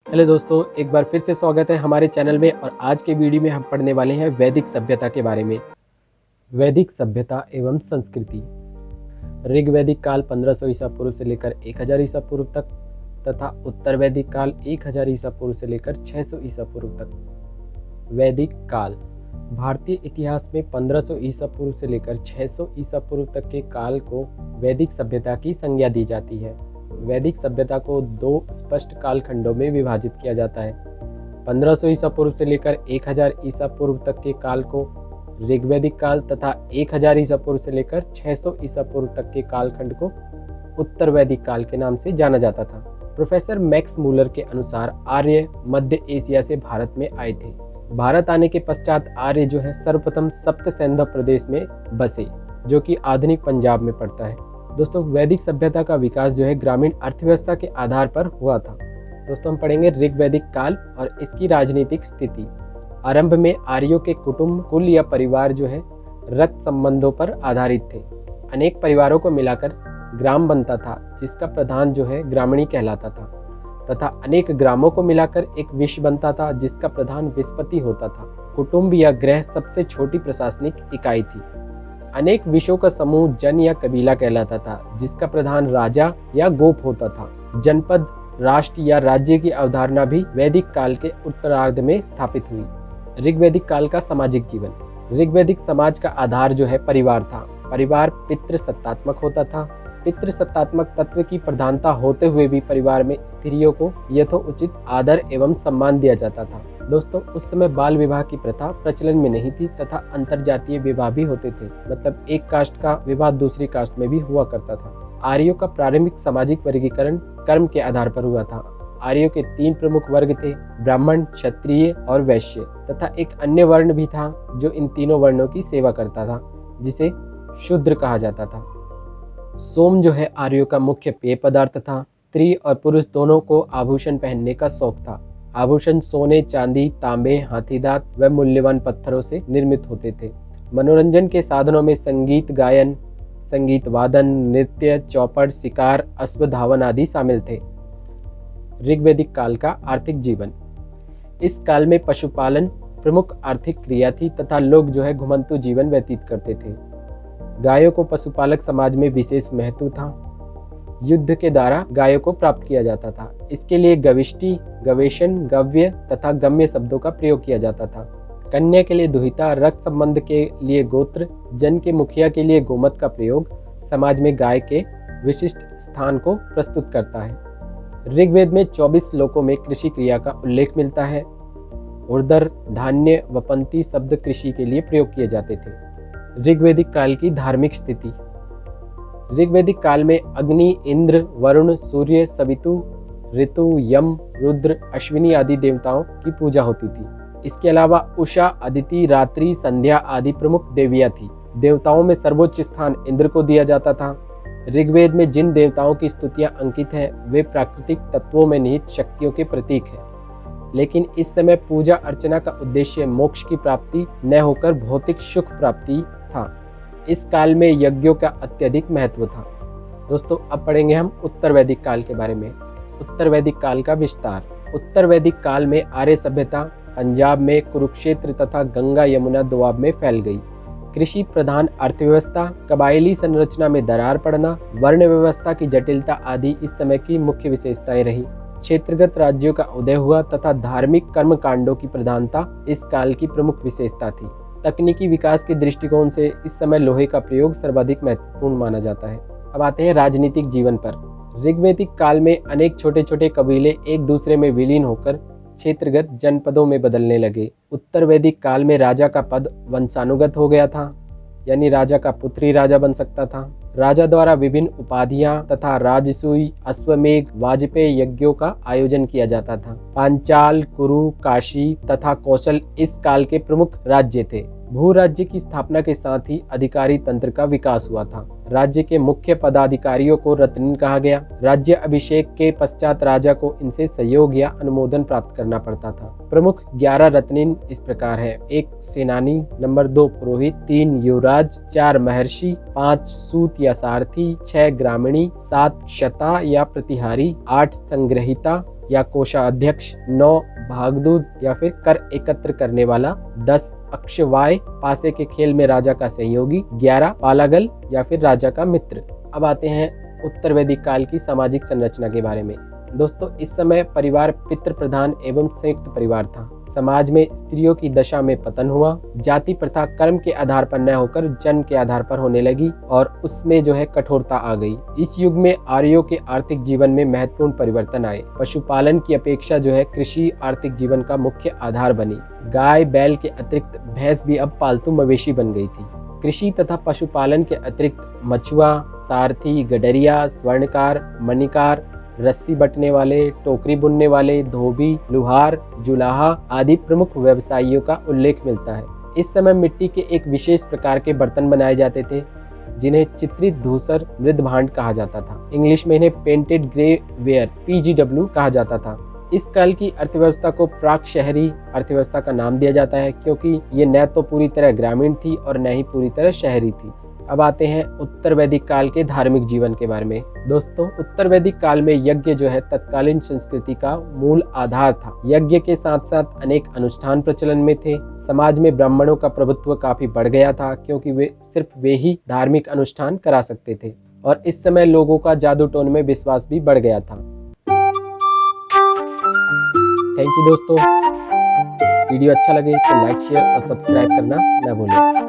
Hello दोस्तों, एक बार फिर से स्वागत है हमारे चैनल में। और आज के वीडियो में हम पढ़ने वाले हैं वैदिक सभ्यता के बारे में। वैदिक सभ्यता एवं संस्कृति। ऋग्वैदिक काल 1500 ईसा पूर्व से लेकर 1000 ईसा पूर्व तक तथा उत्तर वैदिक काल 1000 ईसा पूर्व से लेकर 600 ईसा पूर्व तक। वैदिक काल भारतीय इतिहास में 1500 ईसा पूर्व से लेकर 600 ईसा पूर्व तक के काल को वैदिक सभ्यता की संज्ञा दी जाती है। वैदिक सभ्यता को दो स्पष्ट कालखंडों में विभाजित किया जाता है। 1500 ईसा पूर्व से लेकर 1000 ईसा पूर्व तक के काल को ऋग्वैदिक काल तथा 1000 ईसा पूर्व से लेकर 600 ईसा पूर्व तक के कालखंड को उत्तर वैदिक काल के नाम से जाना जाता था। प्रोफेसर मैक्स मूलर के अनुसार आर्य मध्य एशिया से भारत में आए थे। भारत आने के पश्चात आर्य जो है सर्वप्रथम सप्त सैंधव प्रदेश में बसे, जो कि आधुनिक पंजाब में पड़ता है। दोस्तों, वैदिक सभ्यता का विकास जो है ग्रामीण अर्थव्यवस्था के आधार पर हुआ था। दोस्तों, हम पढ़ेंगे ऋग्वैदिक काल और इसकी राजनीतिक स्थिति। आरंभ में आर्यों के कुटुंब, कुल या परिवार जो है रक्त संबंधों पर आधारित थे। अनेक परिवारों को मिलाकर ग्राम बनता था, जिसका प्रधान जो है ग्रामणी कहलाता था, तथा अनेक ग्रामों को मिलाकर एक विश्व बनता था, जिसका प्रधान विस्पति होता था। कुटुंब या ग्रह सबसे छोटी प्रशासनिक इकाई थी। अनेक विषयों का समूह जन या कबीला कहलाता था, जिसका प्रधान राजा या गोप होता था। जनपद, राष्ट्र या राज्य की अवधारणा भी वैदिक काल के उत्तरार्ध में स्थापित हुई। ऋग्वैदिक काल का सामाजिक जीवन। ऋग्वैदिक समाज का आधार जो है परिवार था। परिवार पितृसत्तात्मक होता था। पितृसत्तात्मक तत्व की प्रधानता होते हुए भी परिवार में स्त्रियों को यथोचित आदर एवं सम्मान दिया जाता था। दोस्तों, उस समय बाल विवाह की प्रथा प्रचलन में नहीं थी तथा अंतरजातीय विवाह भी होते थे, मतलब एक कास्ट का विवाह दूसरी कास्ट में भी हुआ करता था। आर्यों का प्रारंभिक सामाजिक वर्गीकरण कर्म के आधार पर हुआ था। आर्यों के 3 प्रमुख वर्ग थे, ब्राह्मण, क्षत्रिय और वैश्य, तथा एक अन्य वर्ण भी था जो इन तीनों वर्णों की सेवा करता था, जिसे शूद्र कहा जाता था। सोम जो है आर्यों का मुख्य पेय पदार्थ था। स्त्री और पुरुष दोनों को आभूषण पहनने का शौक था। आभूषण सोने, चांदी, तांबे, हाथीदांत व मूल्यवान पत्थरों से निर्मित होते थे। मनोरंजन के साधनों में संगीत गायन, संगीत वादन, नृत्य, चौपड़, शिकार, अश्वधावन आदि शामिल थे। ऋग्वैदिक काल का आर्थिक जीवन। इस काल में पशुपालन प्रमुख आर्थिक क्रिया थी तथा लोग जो है घुमंतु जीवन व्यतीत करते थे। गायों को पशुपालक समाज में विशेष महत्व था। युद्ध के द्वारा गायों को प्राप्त किया जाता था। इसके लिए गविष्टि, गवेशन, गव्य तथा गम्य शब्दों का प्रयोग किया जाता था। कन्या के लिए दुहिता, रक्त संबंध के लिए गोत्र, जन के मुखिया के लिए गोमत का प्रयोग समाज में गाय के विशिष्ट स्थान को प्रस्तुत करता है। ऋग्वेद में 24 श्लोकों में कृषि क्रिया का उल्लेख मिलता है। उर्दर, धान्य, वपंती शब्द कृषि के लिए प्रयोग किए जाते थे। ऋग्वैदिक काल की धार्मिक स्थिति। ऋग्वैदिक काल में अग्नि, इंद्र, वरुण, सूर्य, सवितु, ऋतु, यम, रुद्र, अश्विनी आदि देवताओं की पूजा होती थी। इसके अलावा उषा, अदिति, रात्रि, संध्या आदि प्रमुख देवियां थी। देवताओं में सर्वोच्च स्थान इंद्र को दिया जाता था। ऋग्वेद में जिन देवताओं की स्तुतियां अंकित हैं, वे प्राकृतिक तत्वों में निहित शक्तियों के प्रतीक हैं। लेकिन इस समय पूजा अर्चना का उद्देश्य मोक्ष की प्राप्ति न होकर भौतिक सुख प्राप्ति था। इस काल में यज्ञों का अत्यधिक महत्व था। दोस्तों, अब पढ़ेंगे हम उत्तर वैदिक काल के बारे में। उत्तर वैदिक काल का विस्तार। उत्तर वैदिक काल में आर्य सभ्यता पंजाब में कुरुक्षेत्र तथा गंगा यमुना दोआब में फैल गई। कृषि प्रधान अर्थव्यवस्था, कबायली संरचना में दरार पड़ना, वर्ण व्यवस्था की जटिलता आदि इस समय की मुख्य विशेषताएं रही। क्षेत्रगत राज्यों का उदय हुआ तथा धार्मिक कर्मकांडों की प्रधानता इस काल की प्रमुख विशेषता थी। तकनीकी विकास के दृष्टिकोण से इस समय लोहे का प्रयोग सर्वाधिक महत्वपूर्ण माना जाता है। अब आते हैं राजनीतिक जीवन पर। ऋग्वैदिक काल में अनेक छोटे छोटे कबीले एक दूसरे में विलीन होकर क्षेत्रगत जनपदों में बदलने लगे। उत्तर वैदिक काल में राजा का पद वंशानुगत हो गया था, यानी राजा का पुत्र ही राजा बन सकता था। राजा द्वारा विभिन्न उपाधियां तथा राजसूय, अश्वमेध, वाजपेय यज्ञों का आयोजन किया जाता था। पांचाल, कुरु, काशी तथा कौशल इस काल के प्रमुख राज्य थे। भू राज्य की स्थापना के साथ ही अधिकारी तंत्र का विकास हुआ था। राज्य के मुख्य पदाधिकारियों को रत्निन कहा गया। राज्य अभिषेक के पश्चात राजा को इनसे सहयोग या अनुमोदन प्राप्त करना पड़ता था। प्रमुख 11 रत्निन इस प्रकार है: 1 सेनानी, नंबर 2 पुरोहित, 3 युवराज, 4 महर्षि, 5 सूत या सारथी, 6 ग्रामीणी, 7 क्षता या प्रतिहारी, 8 संग्रहिता, या कोषाध्यक्ष, 9 भागदूत या फिर कर एकत्र करने वाला, 10 अक्षवाय पासे के खेल में राजा का सहयोगी, 11 पालागल या फिर राजा का मित्र। अब आते हैं उत्तर वैदिक काल की सामाजिक संरचना के बारे में। दोस्तों, इस समय परिवार पितृ प्रधान एवं संयुक्त परिवार था। समाज में स्त्रियों की दशा में पतन हुआ, जाति प्रथा कर्म के आधार पर न होकर जन्म के आधार पर होने लगी और उसमें कठोरता आ गई। इस युग में आर्यों के आर्थिक जीवन में महत्वपूर्ण परिवर्तन आए। पशुपालन की अपेक्षा कृषि आर्थिक जीवन का मुख्य आधार बनी। गाय बैल के अतिरिक्त भैंस भी अब पालतू मवेशी बन गई थी। कृषि तथा पशुपालन के अतिरिक्त मछुआ, सारथी, गडरिया, स्वर्णकार, मणिकार, रस्सी बटने वाले, टोकरी बुनने वाले, धोबी, लुहार, जुलाहा आदि प्रमुख व्यवसायियों का उल्लेख मिलता है। इस समय मिट्टी के एक विशेष प्रकार के बर्तन बनाए जाते थे जिन्हें चित्रित धूसर मृद भांड कहा जाता था। इंग्लिश में इन्हें पेंटेड ग्रे वेयर PGW कहा जाता था। इस काल की अर्थव्यवस्था को प्राक शहरी अर्थव्यवस्था का नाम दिया जाता है क्योंकि ये न तो पूरी तरह ग्रामीण थी और न ही पूरी तरह शहरी थी। अब आते हैं उत्तर वैदिक काल के धार्मिक जीवन के बारे में। दोस्तों, उत्तर वैदिक काल में यज्ञ तत्कालीन संस्कृति का मूल आधार था। यज्ञ के साथ साथ अनेक अनुष्ठान प्रचलन में थे। समाज में ब्राह्मणों का प्रभुत्व काफी बढ़ गया था क्योंकि सिर्फ वे ही धार्मिक अनुष्ठान करा सकते थे और इस समय लोगों का जादू टोन में विश्वास भी बढ़ गया था। थैंक यू दोस्तों। वीडियो अच्छा लगे तो लाइक, शेयर और सब्सक्राइब करना न भूलें।